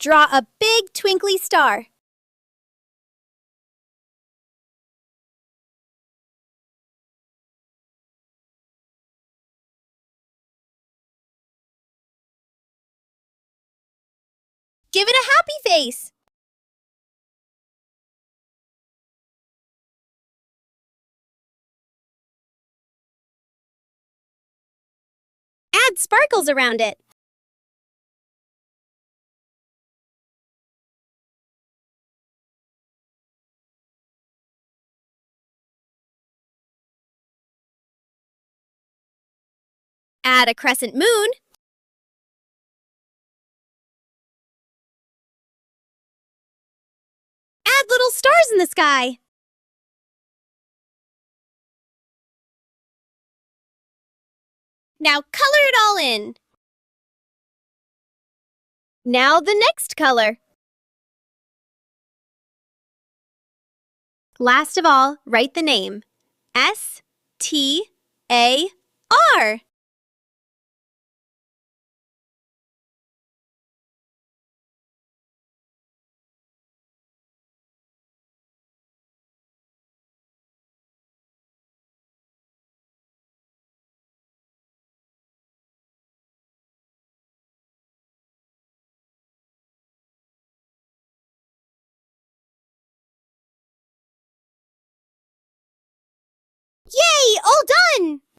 Draw a big twinkly star. Give it a happy face. Add sparkles around it. Add a crescent moon. Add little stars in the sky. Now color it all in. Now the next color. Last of all, write the name. S-T-A-R. Yay! All done!